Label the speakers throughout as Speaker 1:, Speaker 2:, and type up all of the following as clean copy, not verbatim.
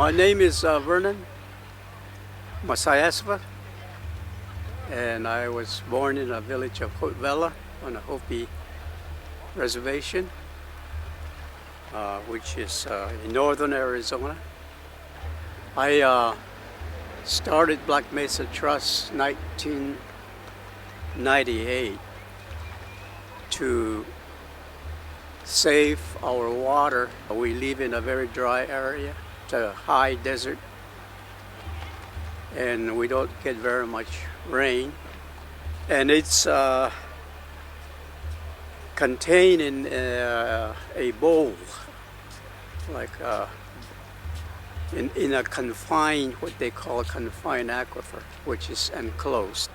Speaker 1: My name is Vernon Masayasva, and I was born in a village of Hotvela on a Hopi reservation, which is in northern Arizona. I started Black Mesa Trust 1998 to save our water. We live in a very dry area. It's a high desert, and we don't get very much rain. And it's contained in a bowl, like in a confined, what they call a confined aquifer, which is enclosed.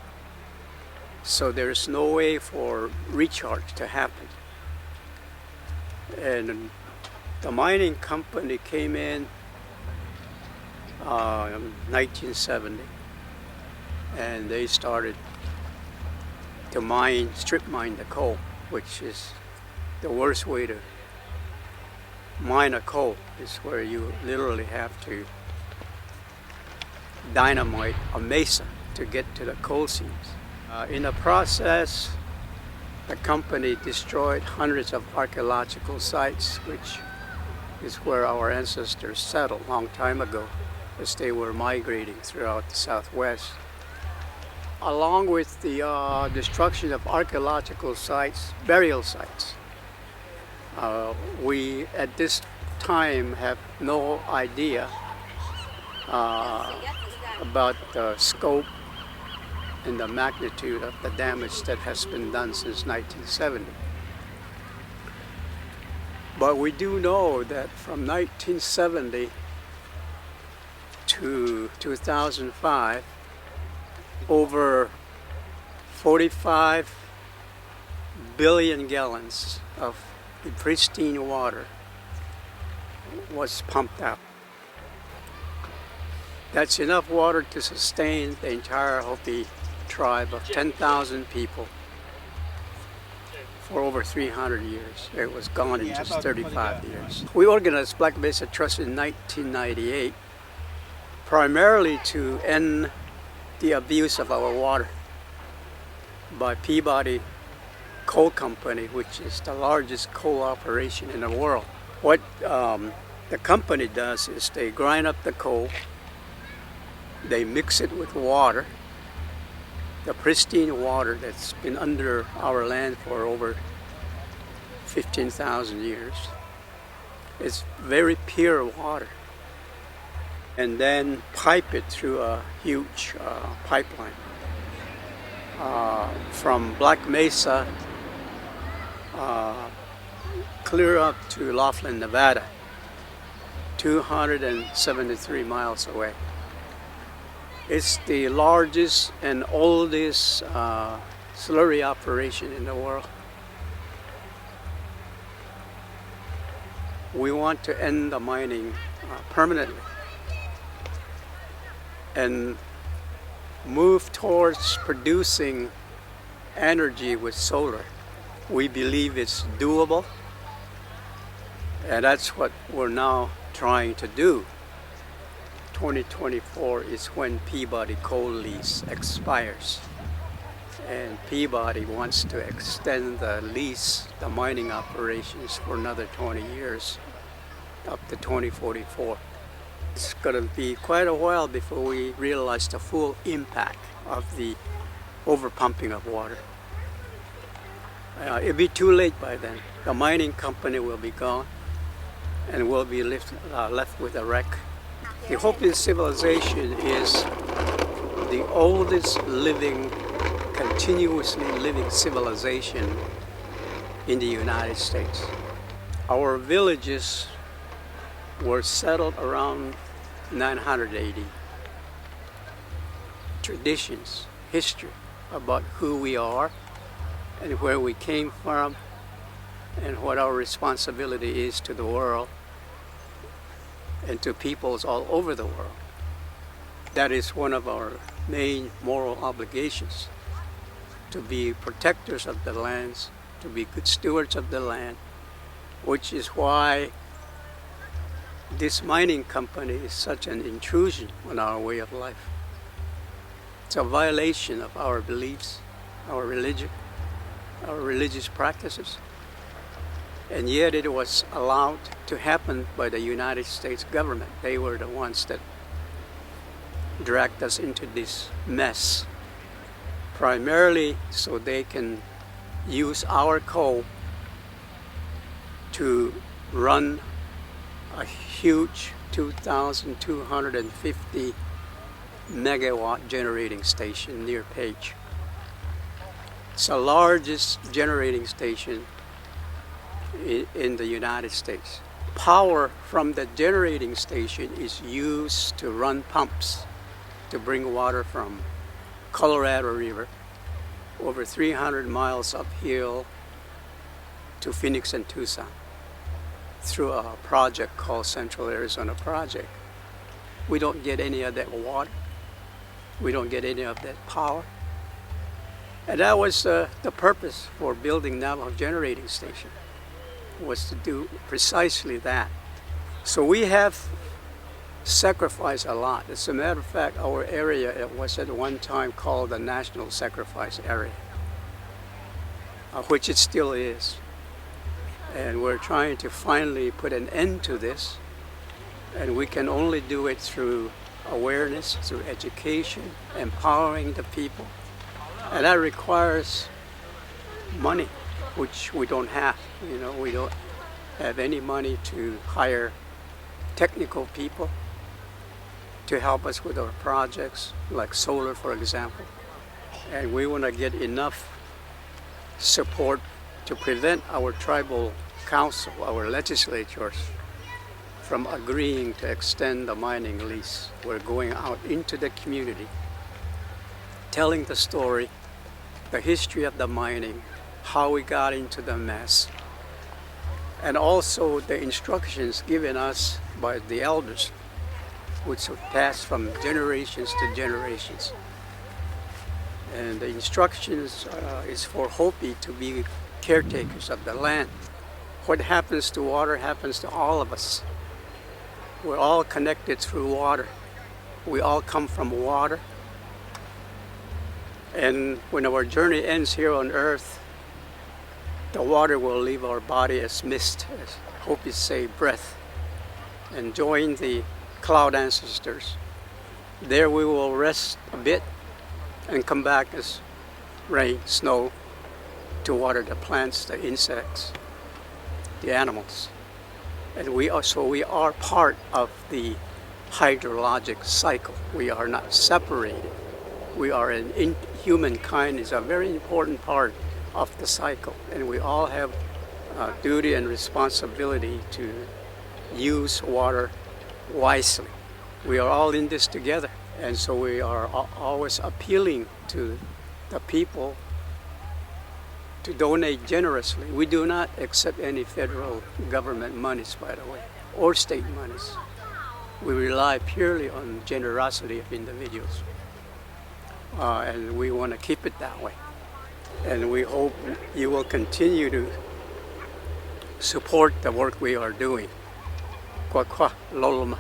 Speaker 1: So there's no way for recharge to happen. And the mining company came in 1970, and they started to strip mine the coal, which is the worst way to mine a coal, is where you literally have to dynamite a mesa to get to the coal seams. In the process, the company destroyed hundreds of archaeological sites, which is where our ancestors settled a long time ago, as they were migrating throughout the Southwest. Along with the destruction of archaeological sites, burial sites, we at this time have no idea about the scope and the magnitude of the damage that has been done since 1970. But we do know that from 1970 to 2005, over 45 billion gallons of pristine water was pumped out. That's enough water to sustain the entire Hopi tribe of 10,000 people for over 300 years. It was gone in just 35 years. We organized Black Mesa Trust in 1998 primarily to end the abuse of our water by Peabody Coal Company, which is the largest coal operation in the world. What the company does is they grind up the coal, they mix it with water, the pristine water that's been under our land for over 15,000 years. It's very pure water. And then pipe it through a huge pipeline from Black Mesa clear up to Laughlin, Nevada, 273 miles away. It's the largest and oldest slurry operation in the world. We want to end the mining permanently and move towards producing energy with solar. We believe it's doable, and that's what we're now trying to do. 2024 is when Peabody coal lease expires, and Peabody wants to extend the lease, the mining operations, for another 20 years, up to 2044. It's going to be quite a while before we realize the full impact of the overpumping of water. It'll be too late by then. The mining company will be gone, and we'll be left with a wreck. The Hopi civilization is the oldest living, continuously living civilization in the United States. Our villages were settled around 980. Traditions, history about who we are and where we came from and what our responsibility is to the world and to peoples all over the world. That is one of our main moral obligations, to be protectors of the lands, to be good stewards of the land, which is why this mining company is such an intrusion on our way of life. It's a violation of our beliefs, our religion, our religious practices. And yet it was allowed to happen by the United States government. They were the ones that dragged us into this mess, primarily so they can use our coal to run a huge 2,250 megawatt generating station near Page. It's the largest generating station in the United States. Power from the generating station is used to run pumps to bring water from Colorado River over 300 miles uphill to Phoenix and Tucson through a project called Central Arizona Project. We don't get any of that water. We don't get any of that power. And that was the purpose for building Navajo Generating Station, was to do precisely that. So we have sacrificed a lot. As a matter of fact, our area, it was at one time called the National Sacrifice Area, which it still is. And we're trying to finally put an end to this, and we can only do it through awareness, through education, empowering the people. And that requires money, which we don't have. You know, we don't have any money to hire technical people to help us with our projects, like solar, for example. And we want to get enough support to prevent our tribal council, our legislatures, from agreeing to extend the mining lease. We're going out into the community, telling the story, the history of the mining, how we got into the mess, and also the instructions given us by the elders, which have passed from generations to generations. And the instructions is for Hopi to be caretakers of the land. What happens to water happens to all of us. We're all connected through water. We all come from water. And when our journey ends here on earth, the water will leave our body as mist, as Hopi say, breath, and join the cloud ancestors. There we will rest a bit and come back as rain, snow, to water the plants, the insects, the animals. And we are part of the hydrologic cycle. We are not separated. We are humankind is a very important part of the cycle, and we all have a duty and responsibility to use water wisely. We are all in this together, and so we are always appealing to the people to donate generously. We do not accept any federal government monies, by the way, or state monies. We rely purely on generosity of individuals, and we want to keep it that way. And we hope you will continue to support the work we are doing. Kwa kwa loloma.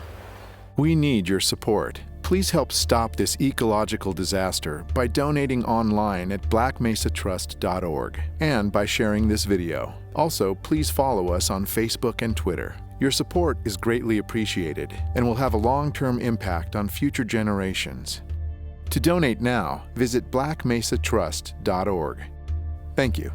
Speaker 2: We need your support. Please help stop this ecological disaster by donating online at blackmesatrust.org and by sharing this video. Also, please follow us on Facebook and Twitter. Your support is greatly appreciated and will have a long-term impact on future generations. To donate now, visit blackmesatrust.org. Thank you.